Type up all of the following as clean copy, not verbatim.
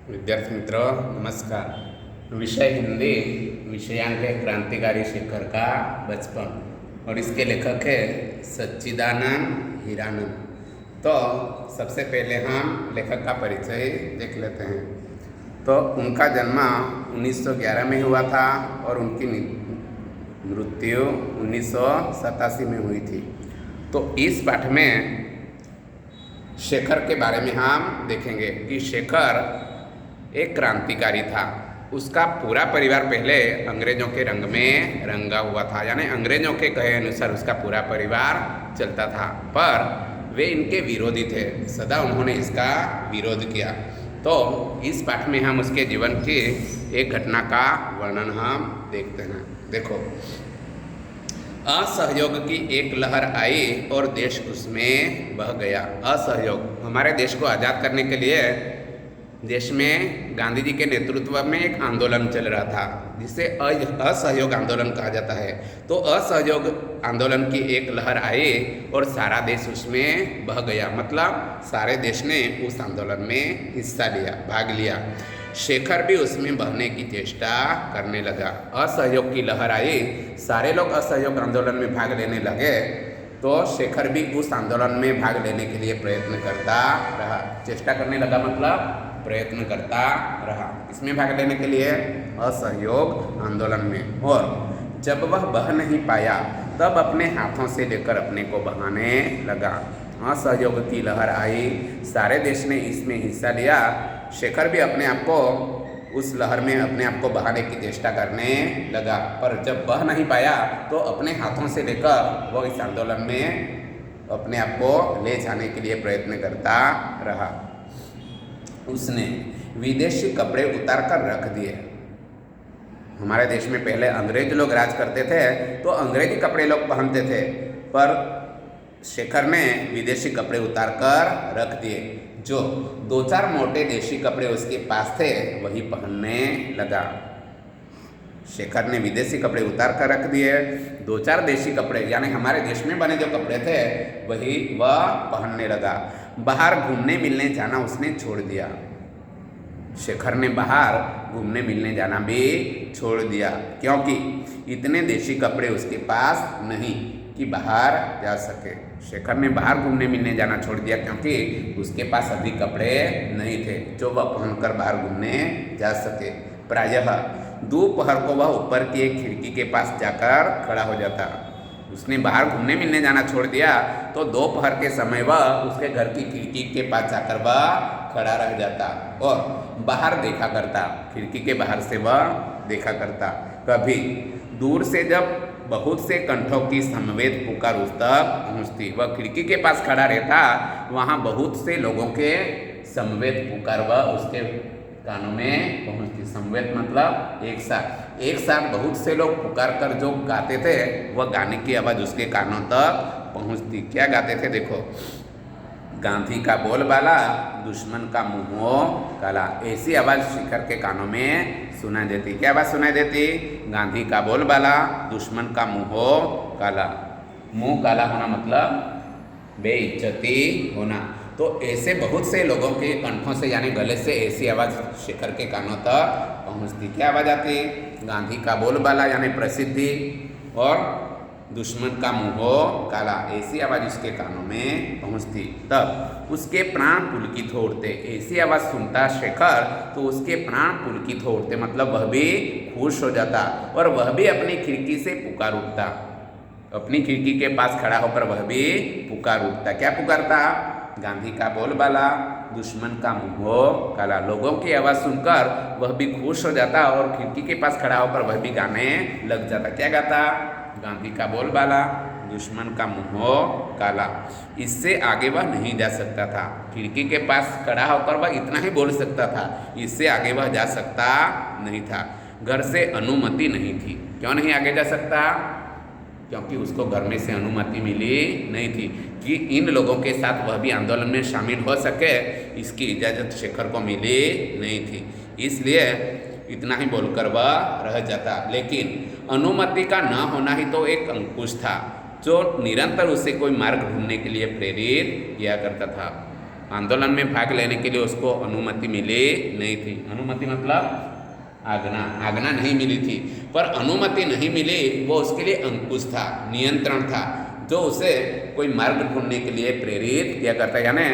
विद्यार्थी मित्रों नमस्कार। विषय हिंदी, विषयांक है क्रांतिकारी शेखर का बचपन और इसके लेखक है सच्चिदानंद हीरानंद। तो सबसे पहले हम लेखक का परिचय देख लेते हैं। तो उनका जन्म 1911 में हुआ था और उनकी मृत्यु 1987 में हुई थी। तो इस पाठ में शेखर के बारे में हम देखेंगे कि शेखर एक क्रांतिकारी था। उसका पूरा परिवार पहले अंग्रेजों के रंग में रंगा हुआ था, यानी अंग्रेजों के कहे अनुसार उसका पूरा परिवार चलता था, पर वे इनके विरोधी थे। सदा उन्होंने इसका विरोध किया। तो इस पाठ में हम उसके जीवन की एक घटना का वर्णन हम देखते हैं। देखो, असहयोग की एक लहर आई और देश उसमें बह गया। असहयोग, हमारे देश को आज़ाद करने के लिए देश में गांधी जी के नेतृत्व में एक आंदोलन चल रहा था जिसे असहयोग आंदोलन कहा जाता है। तो असहयोग आंदोलन की एक लहर आई और सारा देश उसमें बह गया, मतलब सारे देश ने उस आंदोलन में हिस्सा लिया, भाग लिया। शेखर भी उसमें बहने की चेष्टा करने लगा। असहयोग की लहर आई, सारे लोग असहयोग आंदोलन में भाग लेने लगे, तो शेखर भी उस आंदोलन में भाग लेने के लिए प्रयत्न करता रहा। चेष्टा करने लगा मतलब प्रयत्न करता रहा, इसमें भाग लेने के लिए, असहयोग आंदोलन में। और जब वह बह नहीं पाया तब अपने हाथों से लेकर अपने को बहाने लगा। असहयोग की लहर आई, सारे देश ने इसमें हिस्सा लिया। शेखर भी अपने आप को उस लहर में अपने आप को बहाने की चेष्टा करने लगा, पर जब बह नहीं पाया तो अपने हाथों से लेकर वह इस आंदोलन में अपने आप को ले जाने के लिए प्रयत्न करता रहा। उसने विदेशी कपड़े उतार कर रख दिए। हमारे देश में पहले अंग्रेज लोग राज करते थे तो अंग्रेजी कपड़े लोग पहनते थे, पर शेखर ने विदेशी कपड़े उतार कर रख दिए। जो दो चार मोटे देशी कपड़े उसके पास थे वही पहनने लगा। शेखर ने विदेशी कपड़े उतार कर रख दिए, दो चार देशी कपड़े यानी हमारे देश में बने जो कपड़े थे वही वह पहनने लगा। बाहर घूमने मिलने जाना उसने छोड़ दिया। शेखर ने बाहर घूमने मिलने जाना भी छोड़ दिया, क्योंकि इतने देशी कपड़े उसके पास नहीं कि बाहर जा सके। शेखर ने बाहर घूमने मिलने जाना छोड़ दिया क्योंकि उसके पास अभी कपड़े नहीं थे जो वह पहनकर बाहर घूमने जा सके। प्रायः दोपहर को वह ऊपर की एक खिड़की के पास जाकर खड़ा हो जाता। उसने बाहर घूमने मिलने जाना छोड़ दिया तो दोपहर के समय वह उसके घर की खिड़की के पास जाकर वह खड़ा रह जाता और बाहर देखा करता। खिड़की के बाहर से वह देखा करता। कभी दूर से जब बहुत से कंठों की समवेत पुकार उस तक पहुँचती, वह खिड़की के पास खड़ा रहता, वहाँ बहुत से लोगों के समवेत पुकार वह उसके कानों में पहुँचती। समवेत मतलब एक साथ बहुत से लोग पुकार कर जो गाते थे वह गाने की आवाज़ उसके कानों तक पहुँचती। क्या गाते थे देखो, गांधी का बोलबाला दुश्मन का मुँह काला, ऐसी आवाज़ शेखर के कानों में सुनाई देती। क्या आवाज़ सुनाई देती? गांधी का बोलबाला दुश्मन का मुँह काला। मुँह काला होना मतलब बेइज्जती होना। तो ऐसे बहुत से लोगों के कंठों से यानी गले से ऐसी आवाज़ शेखर के कानों तक पहुँचती। क्या आवाज़ आती? गांधी का बोलबाला यानी प्रसिद्धि और दुश्मन का मुँह काला, ऐसी आवाज़ उसके कानों में पहुँचती। तब उसके प्राण पुलकित हो उठते। ऐसी आवाज़ सुनता शेखर तो उसके प्राण पुलकित हो उठते, मतलब वह भी खुश हो जाता और वह भी अपनी खिड़की से पुकार उठता। अपनी खिड़की के पास खड़ा होकर वह भी पुकार उठता। क्या पुकारता? गांधी का बोलबाला दुश्मन का मुँह काला। लोगों की आवाज़ सुनकर वह भी खुश हो जाता और खिड़की के पास खड़ा होकर वह भी गाने लग जाता। क्या गाता? गांधी का बोलबाला दुश्मन का मुँह काला। इससे आगे वह नहीं जा सकता था। खिड़की के पास खड़ा होकर वह इतना ही बोल सकता था, इससे आगे वह जा सकता नहीं था। घर से अनुमति नहीं थी। क्यों नहीं आगे जा सकता? क्योंकि उसको घर में से अनुमति मिली नहीं थी कि इन लोगों के साथ वह भी आंदोलन में शामिल हो सके, इसकी इजाज़त शेखर को मिली नहीं थी। इसलिए इतना ही बोलकर वह रह जाता। लेकिन अनुमति का न होना ही तो एक अंकुश था जो निरंतर उसे कोई मार्ग ढूंढने के लिए प्रेरित किया करता था। आंदोलन में भाग लेने के लिए उसको अनुमति मिली नहीं थी। अनुमति मतलब आज्ञा नहीं मिली थी, पर अनुमति नहीं मिली वो उसके लिए अंकुश था, नियंत्रण था, जो उसे कोई मार्ग ढूंढने के लिए प्रेरित किया करता है। यानी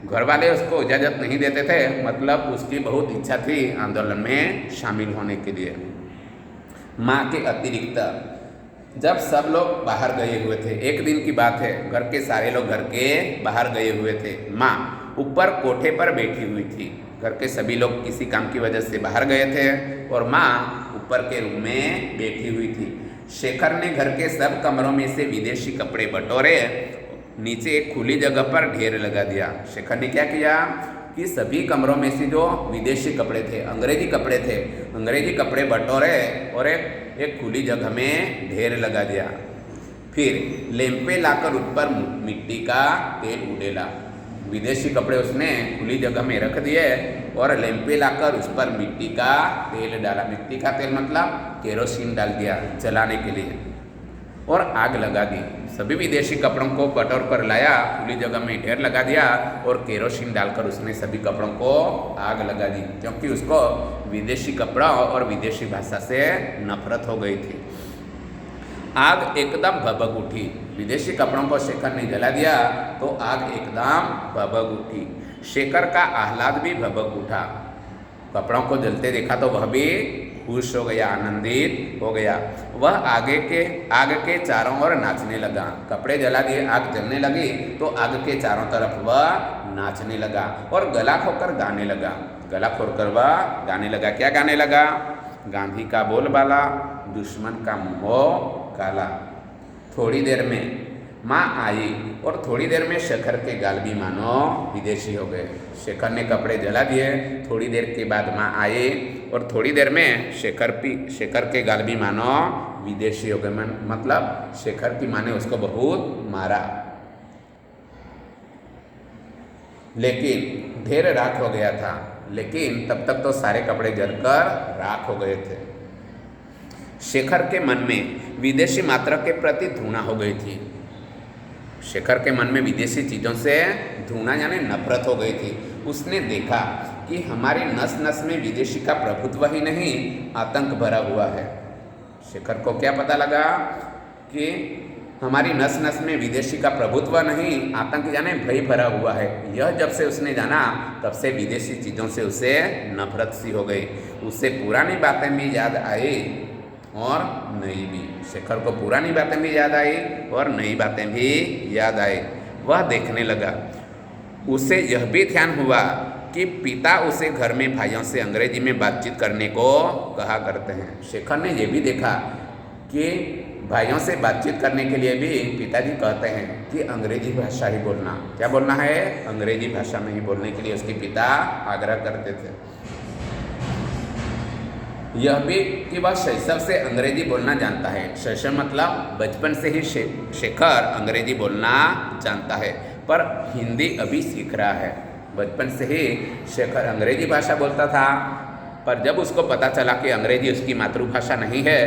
घर वाले उसको इजाज़त नहीं देते थे, मतलब उसकी बहुत इच्छा थी आंदोलन में शामिल होने के लिए। माँ के अतिरिक्त जब सब लोग बाहर गए हुए थे, एक दिन की बात है, घर के सारे लोग घर के बाहर गए हुए थे, माँ ऊपर कोठे पर बैठी हुई थी। घर के सभी लोग किसी काम की वजह से बाहर गए थे और माँ ऊपर के रूम में बैठी हुई थी। शेखर ने घर के सब कमरों में से विदेशी कपड़े बटोरे, नीचे एक खुली जगह पर ढेर लगा दिया। शेखर ने क्या किया कि सभी कमरों में से जो विदेशी कपड़े थे, अंग्रेजी कपड़े थे, अंग्रेजी कपड़े बटोरे और एक खुली जगह में ढेर लगा दिया। फिर लेम्पे लाकर उस पर मिट्टी का तेल उड़ेला। विदेशी कपड़े उसने खुली जगह में रख दिए और लेम्पे लाकर उस पर मिट्टी का तेल डाला। मिट्टी का तेल मतलब केरोसिन डाल दिया जलाने के लिए और आग लगा दी। सभी विदेशी कपड़ों को बटोर कर लाया, खुली जगह में ढेर लगा दिया और केरोसिन डालकर उसने सभी कपड़ों को आग लगा दी, क्योंकि उसको विदेशी कपड़ा और विदेशी भाषा से नफरत हो गई थी। आग एकदम भभक उठी। विदेशी कपड़ों को शेखर ने जला दिया तो आग एकदम भभक उठी। शेखर का आह्लाद भी भभक उठा। कपड़ों को जलते देखा तो वह भी खुश हो गया, आनंदित हो गया। वह आग के चारों ओर नाचने लगा। कपड़े जला दिए, आग जलने लगी तो आग के चारों तरफ वह नाचने लगा और गला खोकर गाने लगा। गला खोलकर वह गाने लगा। क्या गाने लगा? गांधी का बोलबाला, दुश्मन का मुंह काला। थोड़ी देर में माँ आई और थोड़ी देर में शेखर के गाल भी मानो विदेशी हो गए। शेखर ने कपड़े जला दिए, थोड़ी देर के बाद माँ आई और थोड़ी देर में शेखर के गाल भी मानो विदेशी हो गए। मतलब शेखर की माँ ने उसको बहुत मारा, लेकिन ढेर राख हो गया था। लेकिन तब तक तो सारे कपड़े जलकर राख हो गए थे। शेखर के मन में विदेशी मात्रा के प्रति घृणा हो गई थी। शेखर के मन में विदेशी चीज़ों से घृणा यानी नफरत हो गई थी। उसने देखा कि हमारी नस नस में विदेशी का प्रभुत्व ही नहीं, आतंक भरा हुआ है। शेखर को क्या पता लगा कि हमारी नस नस में विदेशी का प्रभुत्व नहीं, आतंक यानी भय भरा हुआ है। यह जब से उसने जाना तब से विदेशी चीज़ों से उसे नफरत सी हो गई। उससे पुरानी बातें भी याद आई और नई भी। शेखर को पुरानी बातें भी याद आई और नई बातें भी याद आई। वह देखने लगा। उसे यह भी ध्यान हुआ कि पिता उसे घर में भाइयों से अंग्रेजी में बातचीत करने को कहा करते हैं। शेखर ने यह भी देखा कि भाइयों से बातचीत करने के लिए भी पिताजी कहते हैं कि अंग्रेजी भाषा ही बोलना। क्या बोलना है? अंग्रेजी भाषा में ही बोलने के लिए उसके पिता आग्रह करते थे। यह भी कि वह शैशव से अंग्रेजी बोलना जानता है। शैशव मतलब बचपन से ही शेखर अंग्रेजी बोलना जानता है, पर हिंदी अभी सीख रहा है। बचपन से ही शेखर अंग्रेजी भाषा बोलता था, पर जब उसको पता चला कि अंग्रेजी उसकी मातृभाषा नहीं है,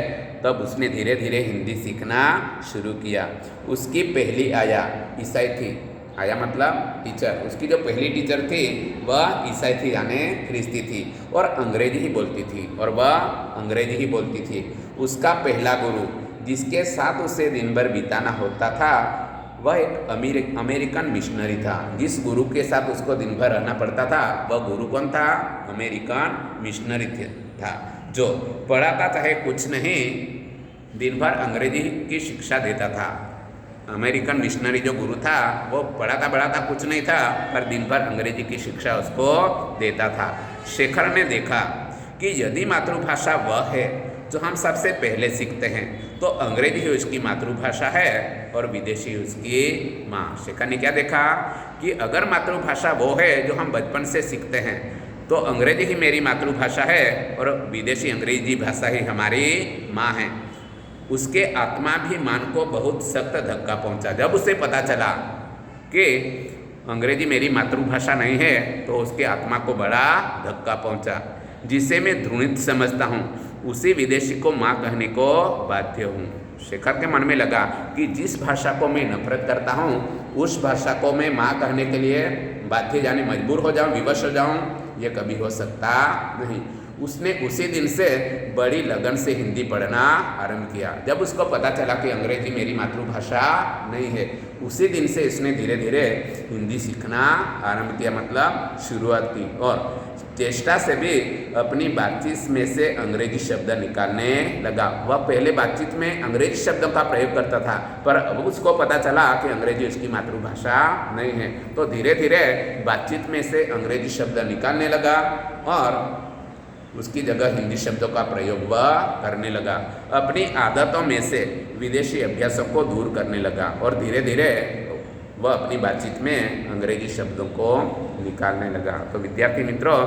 तब उसने धीरे धीरे हिंदी सीखना शुरू किया। उसकी पहली आया ईसाई थी। आया मतलब टीचर। उसकी जो पहली टीचर थी वह ईसाई थी यानी ख्रिस्ती थी और अंग्रेजी ही बोलती थी और वह अंग्रेजी ही बोलती थी। उसका पहला गुरु जिसके साथ उसे दिन भर बिताना होता था वह एक अमेरिकन मिशनरी था। जिस गुरु के साथ उसको दिन भर रहना पड़ता था वह गुरु कौन था? अमेरिकन मिशनरी था, जो पढ़ाता चाहे कुछ नहीं, दिन भर अंग्रेजी की शिक्षा देता था। अमेरिकन मिशनरी जो गुरु था वो पढ़ाता कुछ नहीं था, पर दिन भर अंग्रेजी की शिक्षा उसको देता था। शेखर ने देखा कि यदि मातृभाषा वह है जो हम सबसे पहले सीखते हैं, तो अंग्रेजी ही उसकी मातृभाषा है और विदेशी उसकी माँ। शेखर ने क्या देखा कि अगर मातृभाषा वो है जो हम बचपन से सीखते हैं, तो अंग्रेजी ही मेरी मातृभाषा है और विदेशी अंग्रेजी भाषा ही हमारी माँ है। उसके आत्मा भी मान को बहुत सख्त धक्का पहुंचा। जब उसे पता चला कि अंग्रेजी मेरी मातृभाषा नहीं है, तो उसके आत्मा को बड़ा धक्का पहुंचा। जिसे मैं घृणित समझता हूँ उसी विदेशी को माँ कहने को बाध्य हूँ। शेखर के मन में लगा कि जिस भाषा को मैं नफरत करता हूँ उस भाषा को मैं माँ कहने के लिए बाध्य यानी मजबूर हो जाऊं, विवश हो जाऊं, ये कभी हो सकता नहीं। उसने उसी दिन से बड़ी लगन से हिंदी पढ़ना आरंभ किया। जब उसको पता चला कि अंग्रेजी मेरी मातृभाषा नहीं है, उसी दिन से इसने धीरे धीरे हिंदी सीखना आरंभ किया, मतलब शुरुआत की, और चेष्टा से भी अपनी बातचीत में से अंग्रेजी शब्द निकालने लगा। वह पहले बातचीत में अंग्रेजी शब्दों का प्रयोग करता था, पर अब उसको पता चला कि अंग्रेजी उसकी मातृभाषा नहीं है, तो धीरे धीरे बातचीत में से अंग्रेजी शब्द निकालने लगा और उसकी जगह हिंदी शब्दों का प्रयोग वह करने लगा। अपनी आदतों में से विदेशी अभ्यासों को दूर करने लगा और धीरे धीरे वह अपनी बातचीत में अंग्रेजी शब्दों को निकालने लगा। तो विद्यार्थी मित्रों,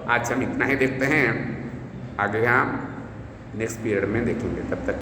आज हम इतना ही देखते हैं, आगे हम नेक्स्ट पीरियड में देखेंगे। तब तक